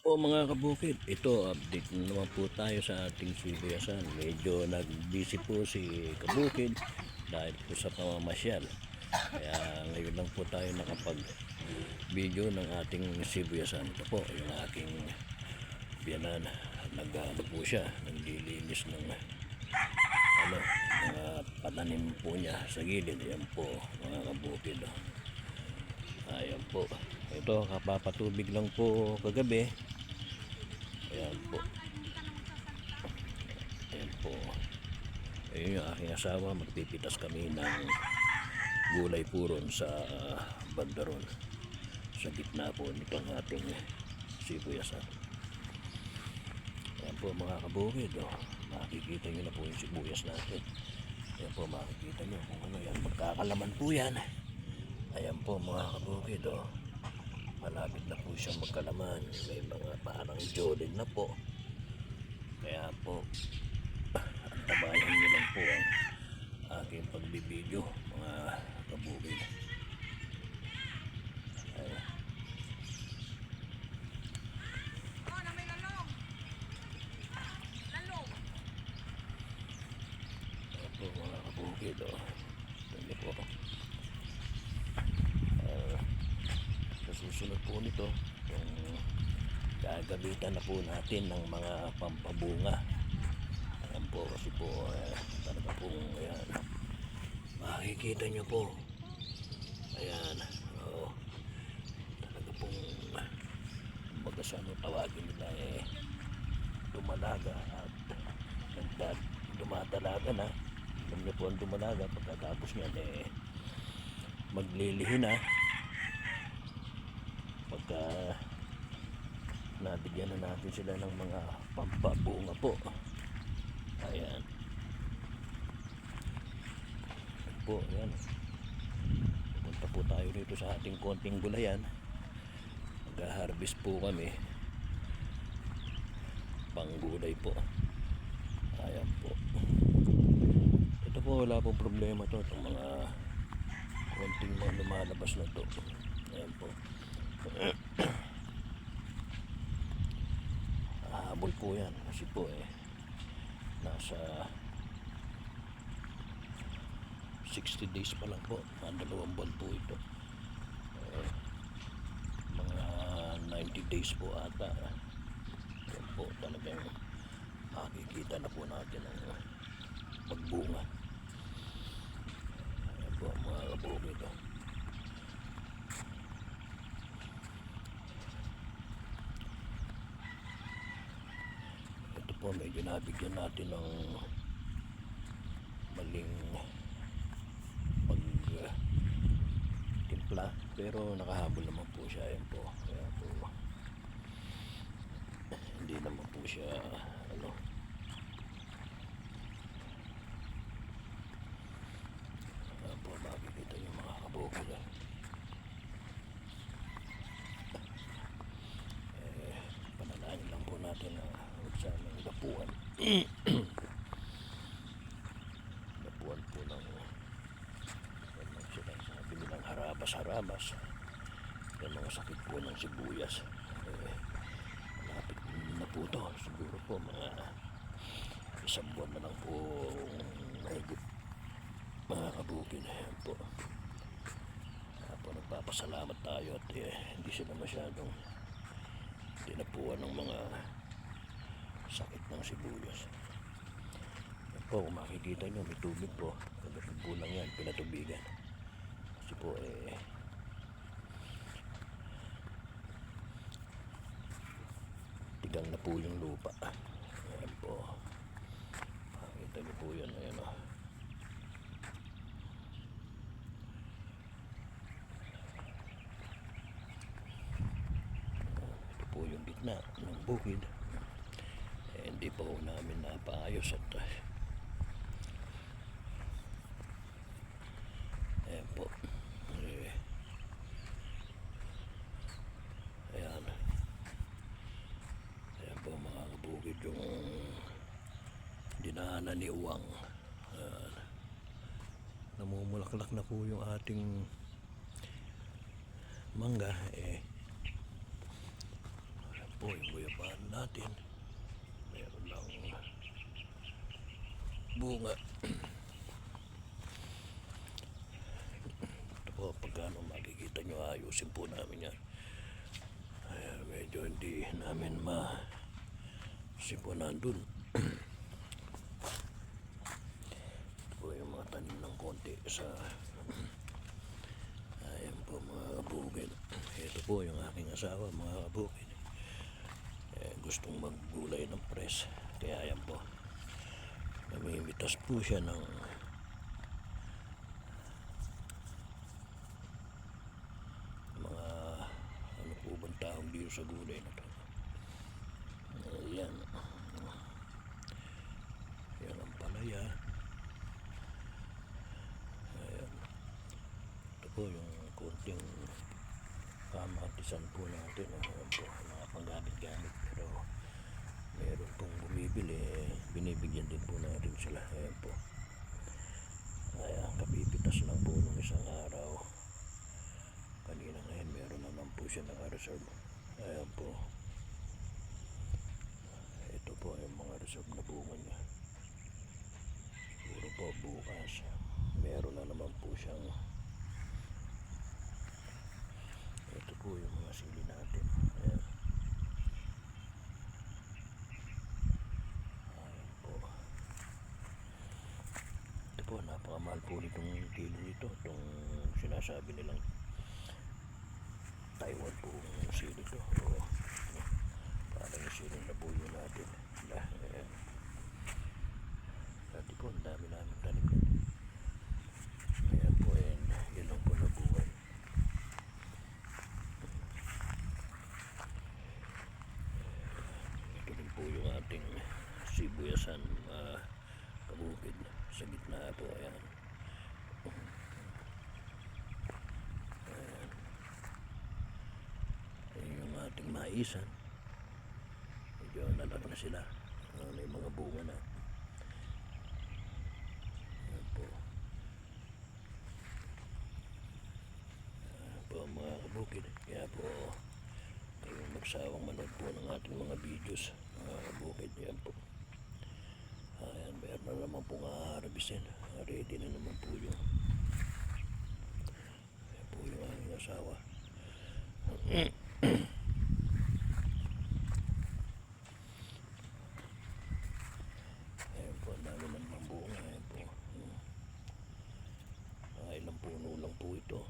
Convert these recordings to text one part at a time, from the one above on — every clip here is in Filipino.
Po mga kabukid, ito update na naman po tayo sa ating sibuyasan. Medyo nag-busy po si kabukid dahil po sa pamamasyal. Kaya ngayon lang po tayo nakapag-video ng ating sibuyasan. Ito po yung aking biyanan. Nag-ano po siya, naglilinis ng ano, mga patanim po niya sa gilid. Ayan po mga kabukid. Ayan po. Ito, kapapatubig lang po kagabi. Ayan po. Ayan po. Ayun yung aking asawa. Magpipitas kami ng gulay puron sa bandaron. Sa gitna po nitong ating sibuyasan. Ayan po mga kabukid. Makikita nyo na po yung sibuyas natin. Ayan po makikita nyo kung ano yan. Magkakalaman po yan. Ayan po mga kabukid. Malapit na po siyang magkalaman. May mga parang jolin na po. Kaya po antabayan nyo lang po ang aking pagbibideo mga kabukid. Ayan po mga kabukid. Ito po. Sa susunod po nito, yung gagamitan na po natin ng mga pampabunga. Ayan po kasi po talaga pong ayan, makikita nyo po. Ayan, talaga pong baga sa ano tawagin nila dumalaga at dumatalaga na. Alam nyo po ang dumalaga, pagkatapos nyan maglilihi na. Pagka nabigyan na natin sila ng mga pampabunga po. Ayan po, ayan. Punta po tayo dito sa ating konting gulayan. Mag-harvest po kami pang gulay po. Ayan po. Ito po wala pong problema to. Itong mga konting mga lumalabas na to. Ayan po. Habol po yan kasi po nasa 60 days pa lang po, 2 buwan po ito. Mga 90 days po ata. Yan po talagang makikita na po natin ang pagbunga. Ayan po mga kabukid. Ito po medyo nabigyan natin ng maling pagtimpla pero nakahabol naman po siya. Ayan po. Kaya po hindi naman po siya ano. Ayan po makikita yung mga kabukid. Panalangin lang po natin na huwag sana gapuan. Gapuan po ng sabi nilang harabas-harabas. Yung mga sakit po ng sibuyas. Malapit na po ito. Siguro po mga isang buwan na lang po mahigit mga kabukid. Ayan po. Nagpapasalamat tayo at hindi sila masyadong tinapuan ng mga sakit ng sibuyas. Ayan po, kung makikita nyo may tubig po. Kagatid po lang yan, pinatubigan. Kasi po tigang na po yung lupa. Ayan po, makikita nyo po yan. Ayan o. Ito po yung gitna ng bukid. Hindi pa po namin napaayos at ayan po. Ayan. Ayan po mga kabukid yung dinaanan ni Uwang. Namumulaklak na po yung ating mangga po yung guyabaan natin. Meron lang bunga. Ito po, pagkano makikita nyo, ayusin po namin yan. Ayan, medyo hindi namin sipunan dun. Ito po yung mga tanim ng konti sa ayan po mga kabukid. Ito po yung aking asawa mga kabukid. Gustong maggulay ng press, kaya ayan po, namimitas po siya ng mga ano po bang tawag dito sa gulay na to. Ayan, yan ang palaya. Ayan, ito po yung konting kamatisan po natin. Ayan po, mga panggamit-gamit, pero meron pong bumibili, binibigyan din po natin sila. Ayan po, ayan, kapipitas lang po nung isang araw. Kanina ngayon meron naman po siya naka-reserve. Ayan po, ito po yung mga reserve na bunga niya. Siguro po bukas meron na naman po siyang. Ito po yung mga sili natin. Ayan. Ayan po. Ito po, napakamahal po nitong kilo nito. Itong sinasabi nilang Taiwan po yung sili to. O, parang yung sili na buyo natin. Ayan. Dati po, ang dami namin tanim nun. Ayan po, ayan. Yun lang po na buhay. Ito din po yung ating sibuyasan, kabukid. Sa gitna po, ayan. Ayan. Ayan yung ating maisan. Medyo nalag na sila. May mga bunga na. Ayan po. Ayan po mga kabukid. Kaya po kayong magsawang manood po ng ating mga videos, mga kabukid. Ayan po. Ayan, meron na naman pong harvestin. Ready na naman po yung ayan po yung aking asawa. Ayan po, ang dami naman bunga. Ayan po. Ilang puno lang po ito.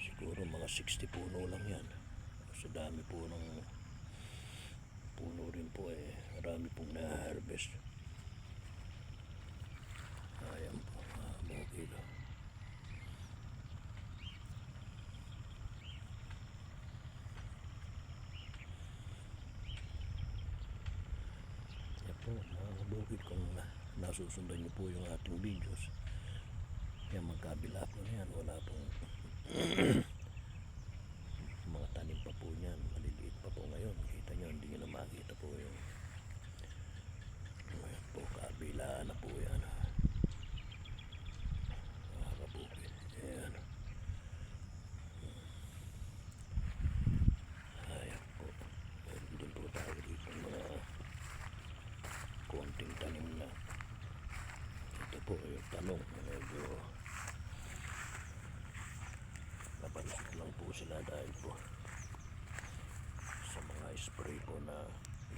Siguro mga 60 puno lang yan. Sa dami po ng puno rin po, marami pong na-harvest. Ayan po, mga kilo. Ayan po mga kabukid, kung nasusundan niyo po yung ating videos, yan magkabila po na yan, wala pong mga tanim pa po niyan, maliliit pa po ngayon. Kita nyo, hindi nyo na makita po yung ayan po, kabila na po yan mga kabukid. Ayan, ayan po, meron din po tayo dito mga konting tanim na. Ito po yung talong, medyo napalusot lang po sila dahil po sa mga spray po na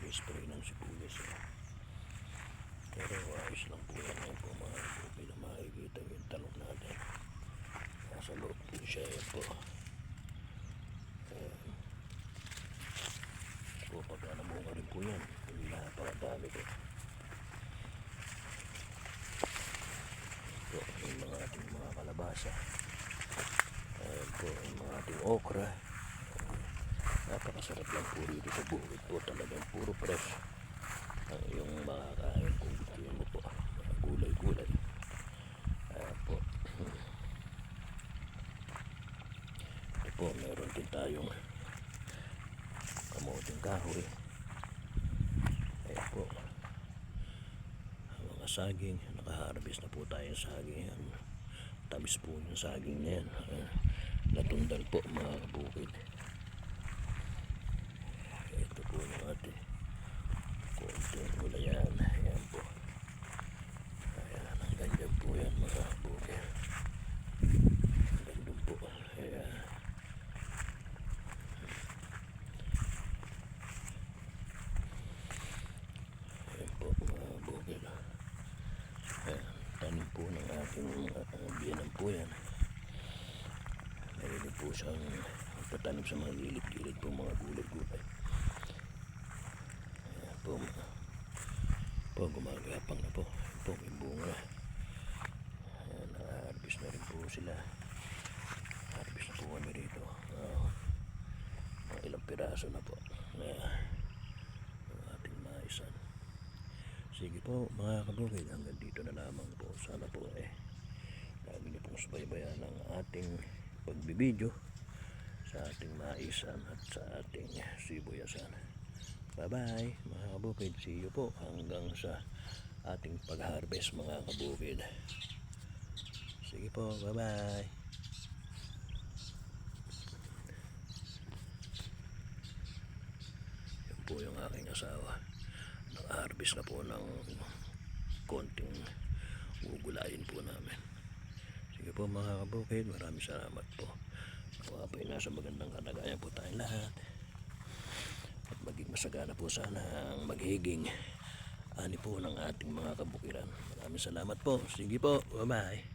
i-spray ng sibuyas. Pero ayos lang po yan. Yan po mga kabukid, na makikita yung talong natin. Nasa loob po siya. Yan po. Ayan po, pagka namunga rin po yan, napakadami po. Ito yung mga ating mga kalabasa. Ayan po yung mga ating okra. Napakasarap lang po dito sa bukid po, talagang puro fresh ang yung makakain kung gusto mo po, mga gulay-gulay. Ayan po. Ito po, meron din tayong kamuting kahoy. Ayan po, ang mga saging, nakaharvest na po tayong saging. Ayan, matamis po yung saging na yan. Natundal po mga kabukid. Ito po yung ating konting gulayan. Ayan po. Ayan, hanggang dyan po yan mga kabukid. Hanggang doon po. Ayan. Ayan po mga kabukid. Ayan, tanim po ng ating biyanan po yan. Mayroon po siyang patanim sa mga gilid-gilid po mga gulay-gulay. Ayan po, gumagapang na po. Ayan po, may bunga. Ayan, na-harvest na rin po sila. Harvest na po kami rito. Mga ilang piraso na po. Ang ating maisan. Sige po mga kabukid, hanggang dito na lamang po. Sana po lagi niyo pong subaybayan ang ating pagbibideo sa ating maisan at sa ating sibuyasan. Bye bye mga kabukid. See you po hanggang sa ating pag-harvest mga kabukid. Sige po, bye bye. Yan po yung aking asawa. Nag-harvest na po ng konting gugulayin po namin. Sige po mga kabukid, maraming salamat po. Nawa po nasa magandang kalagayan po tayong lahat. At maging masagana po sana ang magiging ani po ng ating mga kabukiran. Maraming salamat po. Sige po, bye bye.